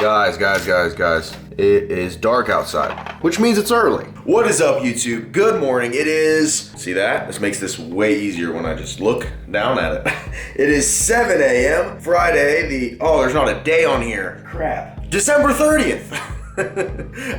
Guys. It is dark outside, which means it's early. What is up, YouTube? Good morning. It is, see that? This makes this way easier when I just look down at it. It is 7 a.m. Friday, there's not a day on here. Crap. December 30th. I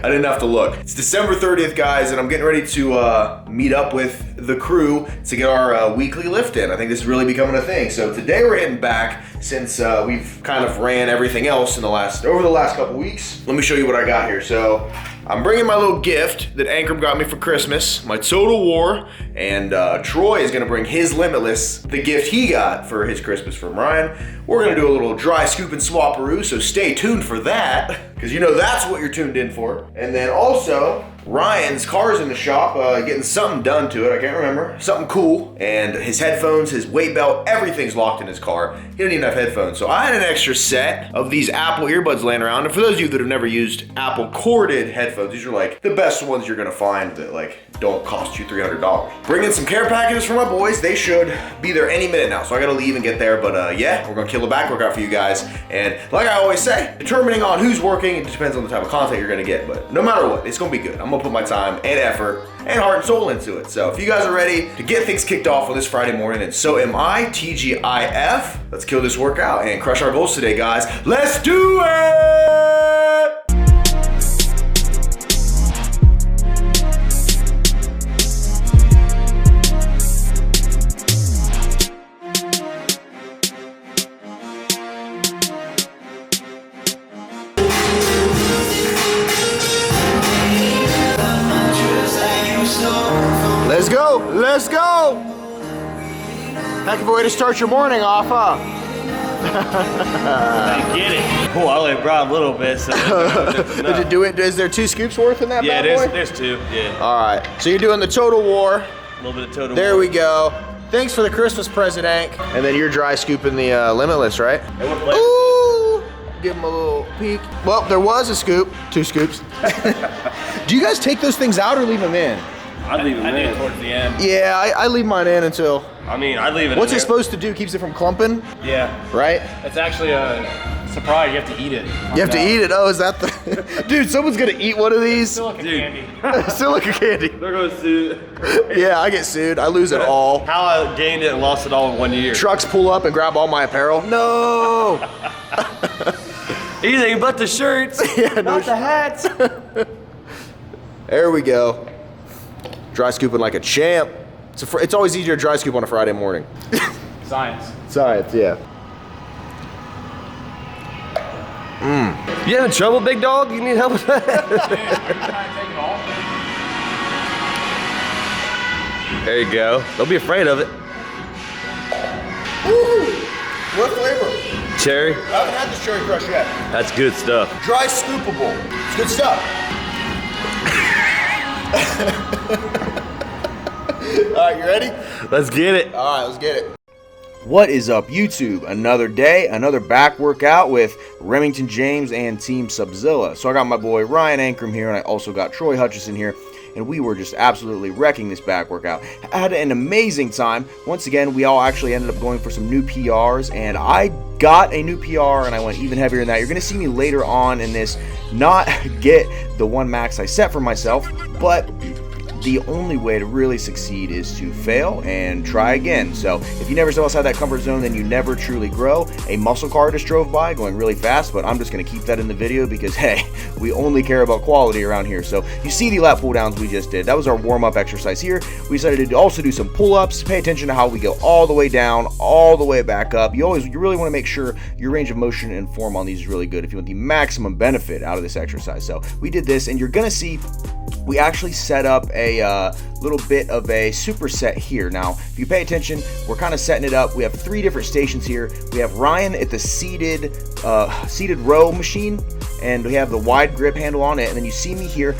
didn't have to look. It's December 30th, guys, and I'm getting ready to meet up with the crew to get our weekly lift in. I think this is really becoming a thing. So today we're hitting back since we've kind of ran everything else over the last couple weeks. Let me show you what I got here. So I'm bringing my little gift that Anchor got me for Christmas, my Total War, and Troy is gonna bring his Limitless, the gift he got for his Christmas from Ryan. We're gonna do a little dry scoop and swapperoo, so stay tuned for that, because you know that's what you're tuned in for. And then also, Ryan's car's in the shop, getting something done to it, I can't remember, something cool. And his headphones, his weight belt, everything's locked in his car. He doesn't even have headphones. So I had an extra set of these Apple earbuds laying around. And for those of you that have never used Apple corded headphones, these are like the best ones you're gonna find that like don't cost you $300. Bring in some care packages for my boys. They should be there any minute now. So I gotta leave and get there, but yeah, we're gonna kill a back workout for you guys. And like I always say, determining on who's working, it depends on the type of content you're gonna get, but no matter what, it's gonna be good. I'm gonna put my time and effort and heart and soul into it. So if you guys are ready to get things kicked off on this Friday morning, and so am I, TGIF, let's kill this workout and crush our goals today, guys. Let's do it! Let's go! Heck of a way to start your morning off, huh? I get it. Well, I only brought a little bit, so Did you do it? Is there 2 scoops worth in that bad boy? There's 2, yeah. All right, so you're doing the Total War. A little bit of Total There War. we go. Thanks for the Christmas present, Hank. And then you're dry scooping the Limitless, right? Ooh! Give him a little peek. Well, there was a scoop, 2 scoops. Do you guys take those things out or leave them in? I leave it in towards the end. Yeah, I leave mine in until. I mean, I leave it. What's it supposed to do? Keeps it from clumping? Yeah. Right? It's actually a surprise. You have to eat it. You have to eat it. Oh, is that the? Dude, someone's gonna eat one of these. Still like a candy. Still like a candy. They're gonna sue. Yeah, I get sued. I lose it all. How I gained it and lost it all in 1 year. Trucks pull up and grab all my apparel. No. Anything but the shirts. Yeah, not the hats. There we go. Dry scooping like a champ. It's always easier to dry scoop on a Friday morning. Science. Science, yeah. You having trouble, big dog? You need help with that? There you go. Don't be afraid of it. Woo! What flavor? Cherry. I haven't had this cherry crush yet. That's good stuff. Dry scoopable. It's good stuff. All right, you ready? Let's get it. All right, let's get it. What is up, YouTube? Another day, another back workout with Remington James and Team Subzilla. So I got my boy Ryan Ankrum here, and I also got Troy Hutchison here, and we were just absolutely wrecking this back workout. I had an amazing time. Once again, we all actually ended up going for some new PRs, and I got a new PR, and I went even heavier than that. You're going to see me later on in this not get the 1 max I set for myself, but the only way to really succeed is to fail and try again. So if you never step outside that comfort zone, then you never truly grow. A muscle car just drove by going really fast, but I'm just going to keep that in the video because, hey, we only care about quality around here. So you see the lat pull downs we just did. That was our warm-up exercise here. We decided to also do some pull-ups. Pay attention to how we go all the way down, all the way back up. You really want to make sure your range of motion and form on these is really good if you want the maximum benefit out of this exercise. So we did this, and you're going to see we actually set up a little bit of a superset here. Now, if you pay attention, we're kind of setting it up. We have 3 different stations here. We have Ryan at the seated row machine, and we have the wide grip handle on it. And then you see me here.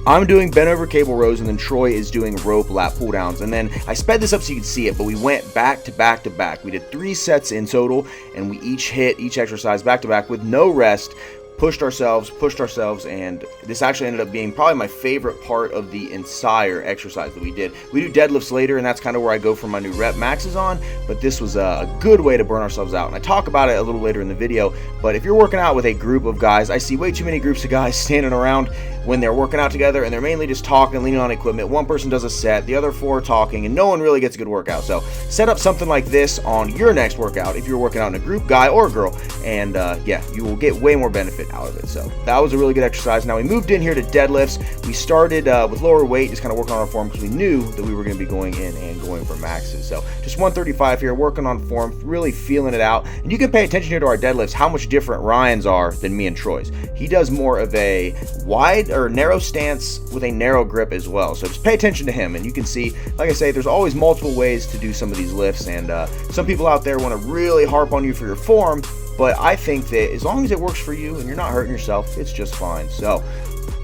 I'm doing bent over cable rows, and then Troy is doing rope lat pull downs. And then I sped this up so you can see it, but we went back to back to back. We did 3 sets in total, and we each hit each exercise back to back with no rest. pushed ourselves, and this actually ended up being probably my favorite part of the entire exercise that we did. We do deadlifts later, and that's kind of where I go for my new rep maxes on, but this was a good way to burn ourselves out, and I talk about it a little later in the video. But if you're working out with a group of guys, I see way too many groups of guys standing around when they're working out together, and they're mainly just talking, leaning on equipment. One person does a set, the other 4 are talking, and no one really gets a good workout. So set up something like this on your next workout if you're working out in a group, guy or girl, and yeah, you will get way more benefit out of it. So that was a really good exercise. Now we moved in here to deadlifts. We started with lower weight, just kind of working on our form because we knew that we were going to be going in and going for maxes. So just 135 here, working on form, really feeling it out. And you can pay attention here to our deadlifts, how much different Ryan's are than me and Troy's. He does more of a wide or narrow stance with a narrow grip as well. So just pay attention to him, and you can see, like I say, there's always multiple ways to do some of these lifts, and some people out there want to really harp on you for your form, but I think that as long as it works for you and you're not hurting yourself, it's just fine. So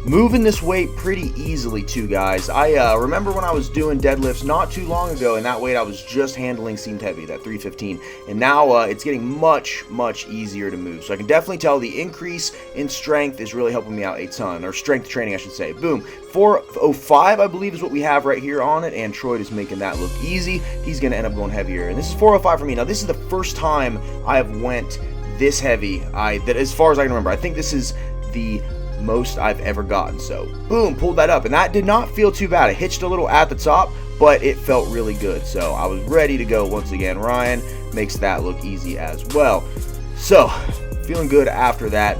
moving this weight pretty easily too, guys. I remember when I was doing deadlifts not too long ago, and that weight I was just handling seemed heavy, that 315, and now it's getting much easier to move. So I can definitely tell the increase in strength is really helping me out a ton, or strength training I should say. Boom, 405 I believe is what we have right here on it, and Troy is making that look easy. He's going to end up going heavier, and this is 405 for me. Now this is the first time I have went this heavy, that as far as I can remember. I think this is the most I've ever gotten. So boom, pulled that up, and that did not feel too bad. I hitched a little at the top, but it felt really good. So I was ready to go once again. Ryan makes that look easy as well. So feeling good after that.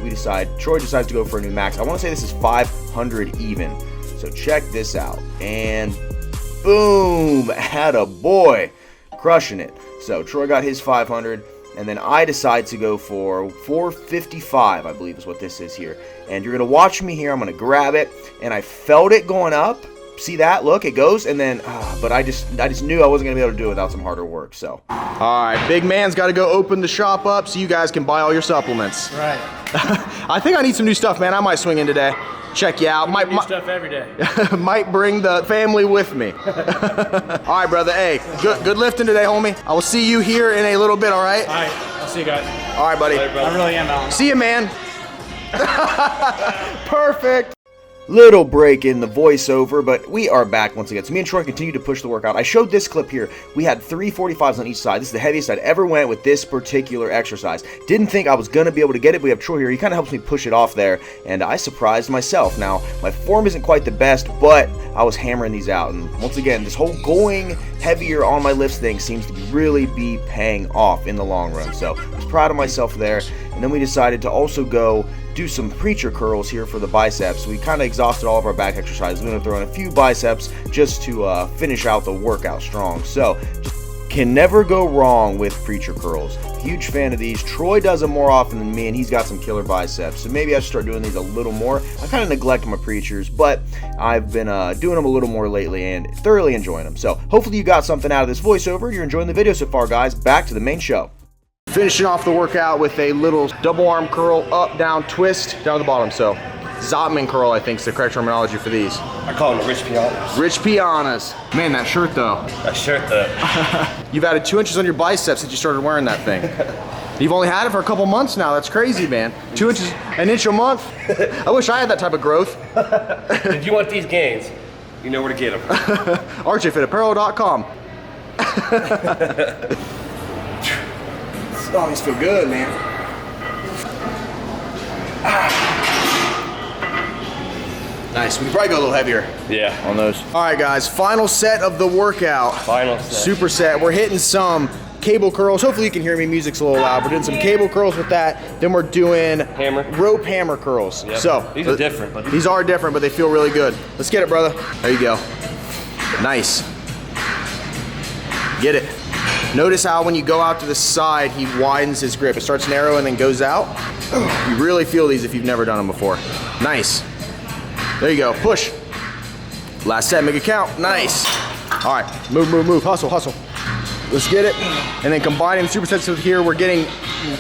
Troy decides to go for a new max. I want to say this is 500 even. So check this out, and boom, attaboy, crushing it. So Troy got his 500. And then I decide to go for 455, I believe is what this is here. And you're going to watch me here. I'm going to grab it. And I felt it going up. See that? Look, it goes. And then, but I just knew I wasn't going to be able to do it without some harder work. So, all right, big man's got to go open the shop up so you guys can buy all your supplements. Right. I think I need some new stuff, man. I might swing in today. Check you out. New stuff every day. Might bring the family with me. All right, brother. Hey, good lifting today, homie. I will see you here in a little bit, all right? All right. I'll see you guys. All right, buddy. Later, I really am, Alan. See you, man. Perfect. Little break in the voiceover, but we are back once again. So me and Troy continue to push the workout. I showed this clip here. We had 3 45s on each side. This is the heaviest I'd ever went with this particular exercise. Didn't think I was going to be able to get it, but we have Troy here. He kind of helps me push it off there, and I surprised myself. Now, my form isn't quite the best, but I was hammering these out. And once again, this whole going heavier on my lifts thing seems to really be paying off in the long run. So I was proud of myself there. And then we decided to also go do some preacher curls here for the biceps. We kind of exhausted all of our back exercises. We're going to throw in a few biceps just to finish out the workout strong. So can never go wrong with preacher curls. Huge fan of these. Troy does them more often than me, and he's got some killer biceps. So maybe I should start doing these a little more. I kind of neglect my preachers, but I've been doing them a little more lately and thoroughly enjoying them. So hopefully you got something out of this voiceover. You're enjoying the video so far, guys. Back to the main show. Finishing off the workout with a little double arm curl, up, down, twist, down to the bottom. So Zotman curl, I think, is the correct terminology for these. I call them rich pianas. Rich pianas. Man, that shirt though. That shirt though. You've added 2 inches on your biceps since you started wearing that thing. You've only had it for a couple months now. That's crazy, man. 2 inches, an inch a month. I wish I had that type of growth. If you want these gains, you know where to get them. RJFitApparel.com. Oh, these feel good, man. Nice. We can probably go a little heavier. Yeah. On those. All right, guys. Final set of the workout. Final set. Superset. We're hitting some cable curls. Hopefully you can hear me. Music's a little loud. We're doing some cable curls with that. Then we're doing rope hammer curls. Yep. So these are different. But these are different, but they feel really good. Let's get it, brother. There you go. Nice. Get it. Notice how when you go out to the side, he widens his grip. It starts narrow and then goes out. You really feel these if you've never done them before. Nice. There you go. Push. Last set, make it count. Nice. All right, move, move, move. Hustle, hustle. Let's get it. And then combining supersets with here, we're getting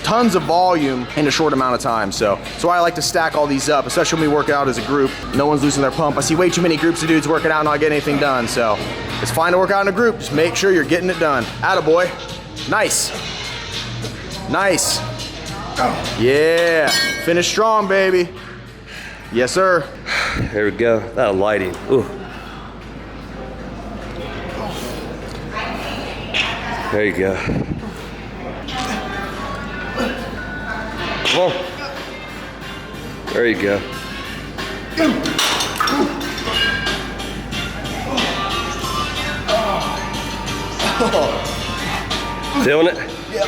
tons of volume in a short amount of time. So that's why I like to stack all these up, especially when we work out as a group. No one's losing their pump. I see way too many groups of dudes working out and not getting anything done. So it's fine to work out in a group. Just make sure you're getting it done. Attaboy. Nice. Nice. Yeah, finish strong, baby. Yes, sir. There we go. That lighting. Ooh. There you go. Come on. There you go. Feeling it? Yep.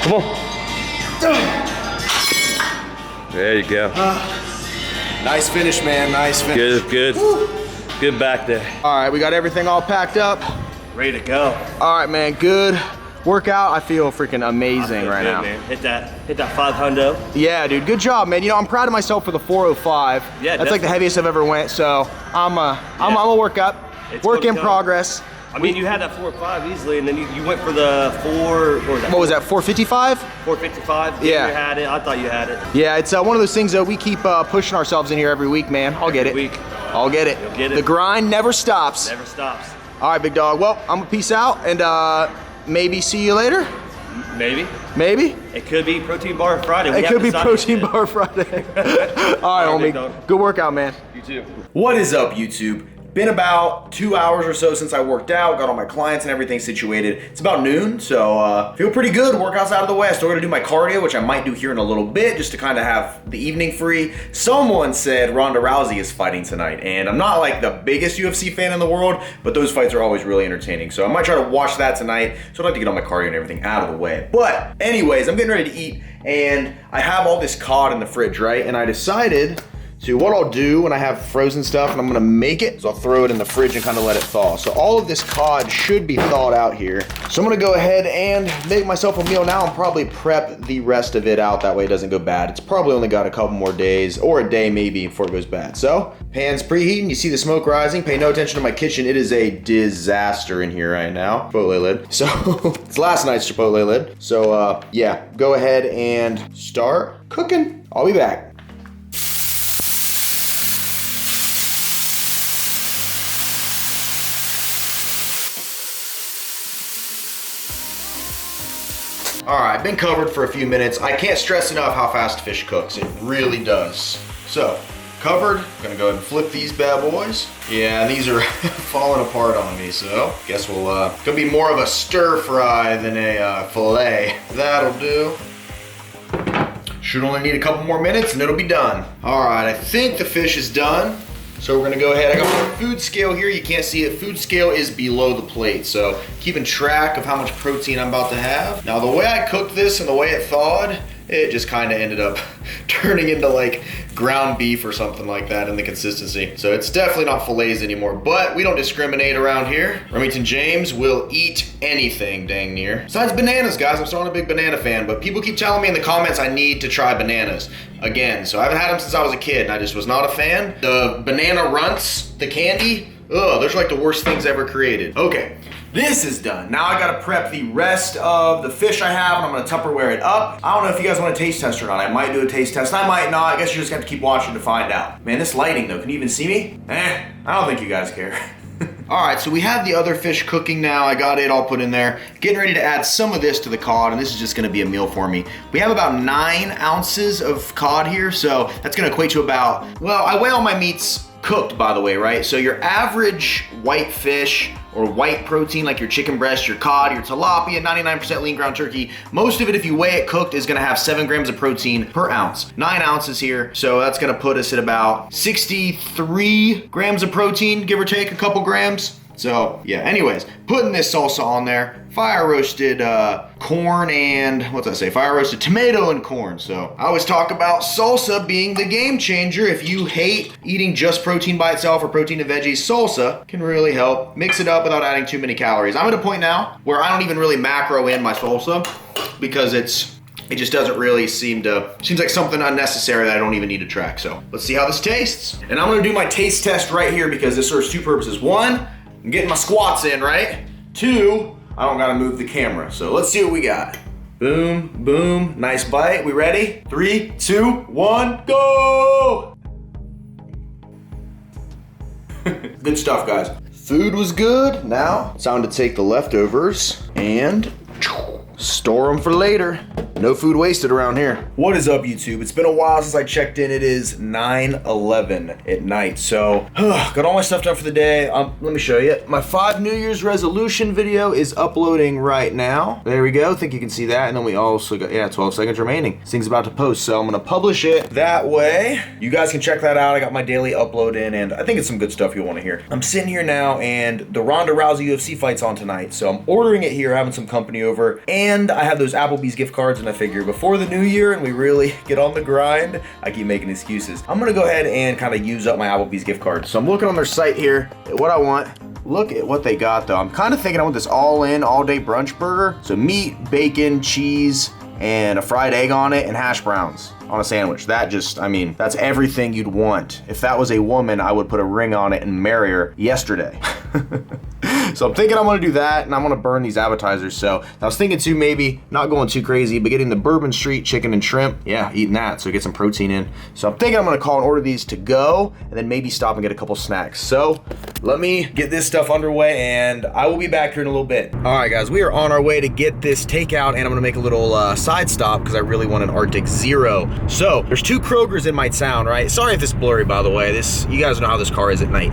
Come on. There you go. Nice finish, man. Nice finish. Good. Good back there. All right, we got everything all packed up. Ready to go. All right, man. Good workout. I feel freaking amazing right now. Man. Hit that 500. Yeah, dude. Good job, man. You know, I'm proud of myself for the 405. Yeah, that's like the heaviest I've ever went. So I'm gonna work up. Work in progress. I mean, you had that 4 or 5 easily, and then you went for the 4. What was that? 455? 455. Yeah. You had it. I thought you had it. Yeah, it's one of those things that we keep pushing ourselves in here every week, man. I'll get it. Every week. I'll get it. You'll get it. The grind never stops. Never stops. All right, big dog. Well, I'm gonna peace out and maybe see you later. Maybe. Maybe. It could be Protein Bar Friday. It could be Protein Bar Friday. All right, big homie. dog. Good workout, man. You too. What is up, YouTube? Been about 2 hours or so since I worked out, got all my clients and everything situated. It's about noon, so feel pretty good. Workout's out of the way. I still gotta do my cardio, which I might do here in a little bit, just to kind of have the evening free. Someone said Ronda Rousey is fighting tonight, and I'm not like the biggest UFC fan in the world, but those fights are always really entertaining. So I might try to watch that tonight, so I'd like to get all my cardio and everything out of the way. But anyways, I'm getting ready to eat, and I have all this cod in the fridge, right? And I decided to, what I'll do when I have frozen stuff and I'm gonna make it, is I'll throw it in the fridge and kind of let it thaw. So all of this cod should be thawed out here. So I'm gonna go ahead and make myself a meal now and probably prep the rest of it out. That way it doesn't go bad. It's probably only got a couple more days, or a day maybe, before it goes bad. So, pan's preheating, you see the smoke rising. Pay no attention to my kitchen. It is a disaster in here right now. Chipotle lid. So, it's last night's Chipotle lid. So, yeah, go ahead and start cooking. I'll be back. All right, been covered for a few minutes. I can't stress enough how fast fish cooks. It really does. So, covered. I'm gonna go ahead and flip these bad boys. Yeah, these are falling apart on me, so guess we'll, gonna be more of a stir fry than a fillet. That'll do. Should only need a couple more minutes and it'll be done. All right, I think the fish is done. So we're gonna go ahead, I got my food scale here, you can't see it. Food scale is below the plate, so keeping track of how much protein I'm about to have. Now the way I cooked this and the way it thawed, it just kind of ended up turning into like ground beef or something like that in the consistency. So it's definitely not fillets anymore, but we don't discriminate around here. Remington James will eat anything dang near. Besides bananas, guys, I'm still not a big banana fan, but people keep telling me in the comments I need to try bananas again. So I haven't had them since I was a kid and I just was not a fan. The banana runts, the candy, ugh, those are like the worst things ever created. Okay. This is done. Now I gotta prep the rest of the fish I have and I'm gonna Tupperware it up. I don't know if you guys want a taste test or not. I might do a taste test, I might not. I guess you just have to keep watching to find out. Man, this lighting though, can you even see me? I don't think you guys care. All right, so we have the other fish cooking now. I got it all put in there. Getting ready to add some of this to the cod, and this is just gonna be a meal for me. We have about 9 ounces of cod here, so that's gonna equate to about, well, I weigh all my meats cooked, by the way, right? So your average white fish or white protein, like your chicken breast, your cod, your tilapia, 99% lean ground turkey, most of it, if you weigh it cooked, is gonna have 7 grams of protein per ounce. 9 ounces here, so that's gonna put us at about 63 grams of protein, give or take a couple grams. So yeah, anyways, putting this salsa on there, fire roasted corn and, what's that say? Fire roasted tomato and corn. So I always talk about salsa being the game changer. If you hate eating just protein by itself or protein and veggies, salsa can really help mix it up without adding too many calories. I'm at a point now where I don't even really macro in my salsa because it just doesn't really seems like something unnecessary that I don't even need to track. So let's see how this tastes. And I'm gonna do my taste test right here because this serves 2 purposes. 1, I'm getting my squats in, right? 2, I don't gotta move the camera. So let's see what we got. Boom, boom, nice bite. We ready? 3, 2, 1, go! Good stuff, guys. Food was good. Now it's time to take the leftovers and store them for later. No food wasted around here. What is up, YouTube? It's been a while since I checked in. It is 9:11 at night. So, got all my stuff done for the day. Let me show you. My 5 New Year's resolution video is uploading right now. There we go. Think you can see that. And then we also got, 12 seconds remaining. This thing's about to post, so I'm gonna publish it that way. You guys can check that out. I got my daily upload in, and I think it's some good stuff you'll wanna hear. I'm sitting here now, and the Ronda Rousey UFC fight's on tonight. So I'm ordering it here, having some company over. And I have those Applebee's gift cards, and I figure before the new year and we really get on the grind, I keep making excuses. I'm gonna go ahead and kind of use up my Applebee's gift cards. So I'm looking on their site here at what I want. Look at what they got though. I'm kind of thinking I want this all-in, all-day brunch burger. So meat, bacon, cheese, and a fried egg on it, and hash browns on a sandwich. That just, I mean, that's everything you'd want. If that was a woman, I would put a ring on it and marry her yesterday. So I'm thinking I'm gonna do that, and I'm gonna burn these appetizers. So I was thinking too, maybe not going too crazy, but getting the Bourbon Street chicken and shrimp. Yeah, eating that, so get some protein in. So I'm thinking I'm gonna call and order these to go, and then maybe stop and get a couple snacks. So let me get this stuff underway, and I will be back here in a little bit. All right, guys, we are on our way to get this takeout, and I'm gonna make a little side stop because I really want an Arctic Zero. So there's 2 Krogers in my town, right? Sorry if this is blurry, by the way. You guys know how this car is at night.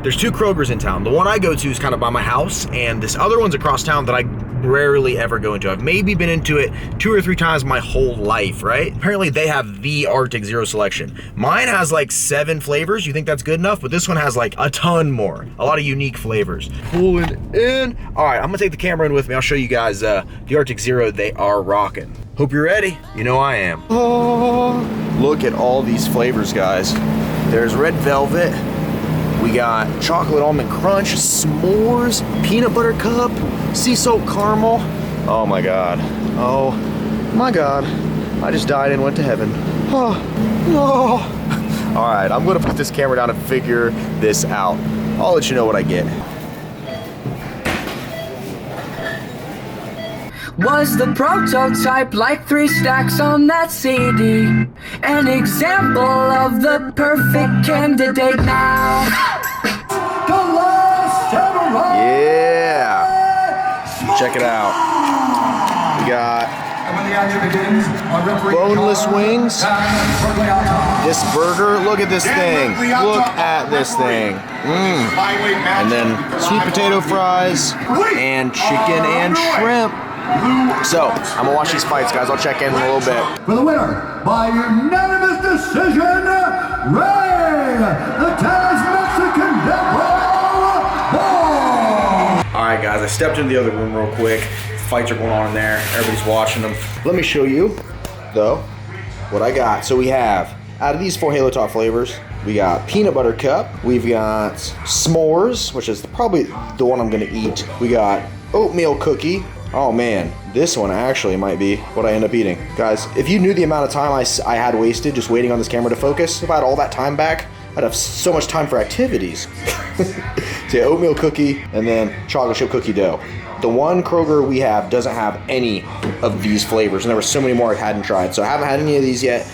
There's 2 Krogers in town. The one I go to is kind of by my house, and this other one's across town that I rarely ever go into. I've maybe been into it 2 or 3 times my whole life, right? Apparently they have the Arctic Zero selection. Mine has like 7 flavors. You think that's good enough? But this one has like a ton more. A lot of unique flavors. Pulling in. All right, I'm gonna take the camera in with me. I'll show you guys the Arctic Zero they are rocking. Hope you're ready. You know I am. Oh, look at all these flavors, guys. There's red velvet. We got chocolate almond crunch, s'mores, peanut butter cup, sea salt caramel. Oh my God. Oh my God. I just died and went to heaven. Oh, no. All right, I'm gonna put this camera down and figure this out. I'll let you know what I get. Was the prototype like 3 stacks on that CD? An example of the perfect candidate now. Yeah. Check it out. We got boneless wings. This burger, look at this thing. Look at this thing. And then sweet potato fries and chicken and shrimp. So, I'm gonna watch these fights, guys. I'll check in a little bit. For the winner, by unanimous decision, Ray, the Taz Mexican Devil Ball. All right, guys, I stepped into the other room real quick. Fights are going on in there. Everybody's watching them. Let me show you, though, what I got. So we have, out of these 4 Halo Top flavors, we got peanut butter cup. We've got s'mores, which is probably the one I'm gonna eat. We got oatmeal cookie. Oh man, this one actually might be what I end up eating. Guys, if you knew the amount of time I had wasted just waiting on this camera to focus, if I had all that time back, I'd have so much time for activities. So oatmeal cookie and then chocolate chip cookie dough. The one Kroger we have doesn't have any of these flavors, and there were so many more I hadn't tried. So I haven't had any of these yet.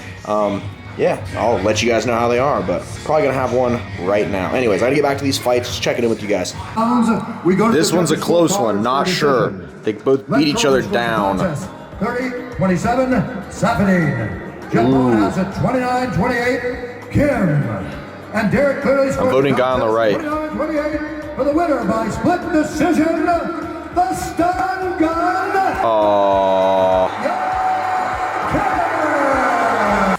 Yeah, I'll let you guys know how they are, but probably gonna have one right now. Anyways, I gotta get back to these fights, just checking in with you guys. This one's a close one, not sure. They both beat each other down. 30, 27, Safadine. Japan has a 29-28, Kim. And Derek clearly scored. I'm voting guy on the right. 29-28 for the winner by split decision, the stun gun. Aww.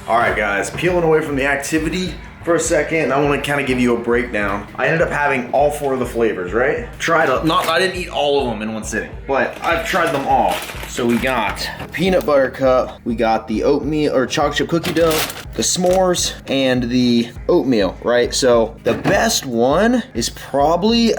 All right, guys, peeling away from the activity for a second, I want to kind of give you a breakdown. I ended up having all 4 of the flavors, right? I didn't eat all of them in one sitting, but I've tried them all. So we got peanut butter cup, we got the oatmeal or chocolate chip cookie dough, the s'mores, and the oatmeal, right? So the best one is probably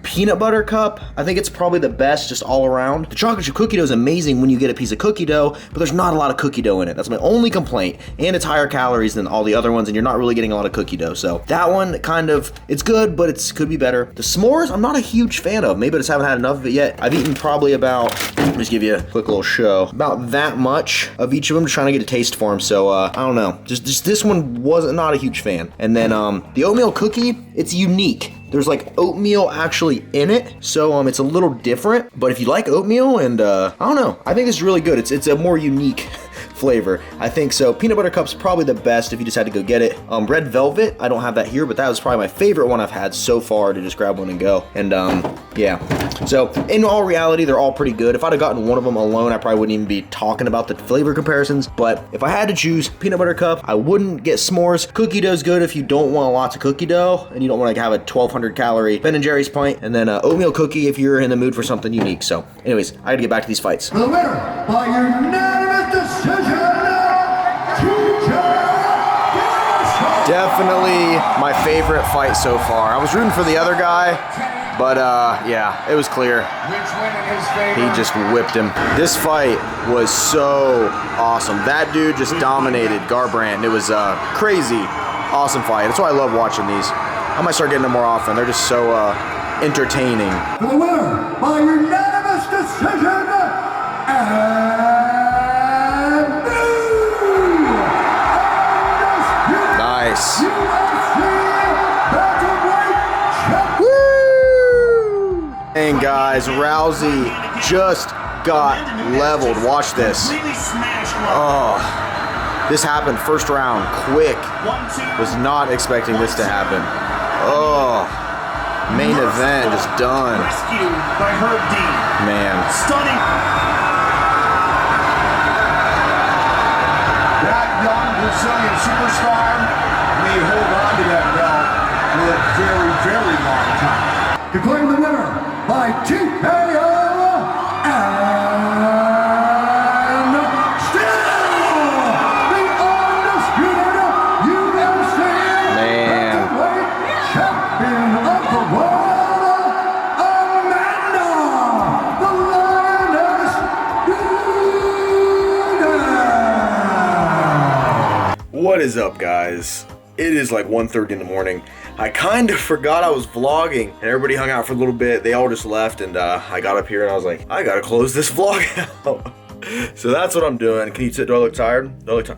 peanut butter cup. I think it's probably the best just all around. The chocolate chip cookie dough is amazing when you get a piece of cookie dough, but there's not a lot of cookie dough in it. That's my only complaint. And it's higher calories than all the other ones, and you're not really getting a lot of cookie dough. So that one kind of, it's good, but it could be better. The s'mores, I'm not a huge fan of. Maybe I just haven't had enough of it yet. I've eaten probably about, let me just give you a quick little show, about that much of each of them, just trying to get a taste for them. So I don't know, just this one wasn't not a huge fan. And then the oatmeal cookie, it's unique. there's like oatmeal actually in it. So it's a little different, but if you like oatmeal and I don't know, I think it's really good. It's a more unique flavor, I think. So peanut butter cup's probably the best if you just had to go get it. Red velvet, I don't have that here, but that was probably my favorite one I've had so far to just grab one and go. And yeah, so in all reality, they're all pretty good. If I'd have gotten one of them alone, I probably wouldn't even be talking about the flavor comparisons. But if I had to choose peanut butter cup, I wouldn't get s'mores. Cookie dough's good if you don't want lots of cookie dough and you don't want to have a 1,200 calorie Ben & Jerry's pint. And then oatmeal cookie if you're in the mood for something unique. So anyways, I gotta get back to these fights. The winner by unanimous decision, Definitely my favorite fight so far. I was rooting for the other guy, but yeah, it was clear. He just whipped him. This fight was so awesome. That dude just dominated Garbrandt. It was a crazy, awesome fight. That's why I love watching these. I might start getting them more often. They're just so entertaining. The winner by unanimous decision, Nice. Woo! And guys, Rousey just got leveled. Watch this. Oh, this happened first round, quick. Was not expecting this to happen. Oh, main event just done. Man. That young Brazilian superstar may hold on to that belt for a very, very long time. Declaring the winner by TKO and still the undisputed UFC heavyweight champion of the world, Amanda the Lioness Nunes. What is up, guys? It is like 1:30 in the morning. I kind of forgot I was vlogging, and everybody hung out for a little bit. They all just left, and I got up here and I was like, I gotta close this vlog out. So that's what I'm doing. Can you sit? Do I look tired? Do I look tired?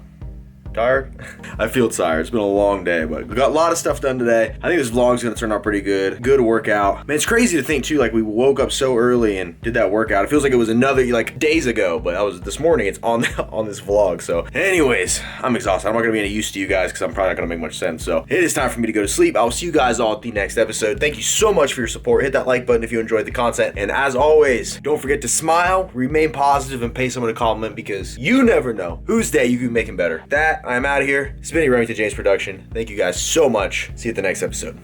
I feel tired. It's been a long day, but we got a lot of stuff done today. I think this vlog's gonna turn out pretty good. Good workout. Man, it's crazy to think too, like we woke up so early and did that workout. It feels like it was another, like days ago, but that was this morning. It's on this vlog. So anyways, I'm exhausted. I'm not gonna be any use to you guys because I'm probably not gonna make much sense. So it is time for me to go to sleep. I will see you guys all at the next episode. Thank you so much for your support. Hit that like button if you enjoyed the content. And as always, don't forget to smile, remain positive, and pay someone a compliment because you never know whose day you can be making better. That, I'm out of here. It's been a Remington James production. Thank you guys so much. See you at the next episode.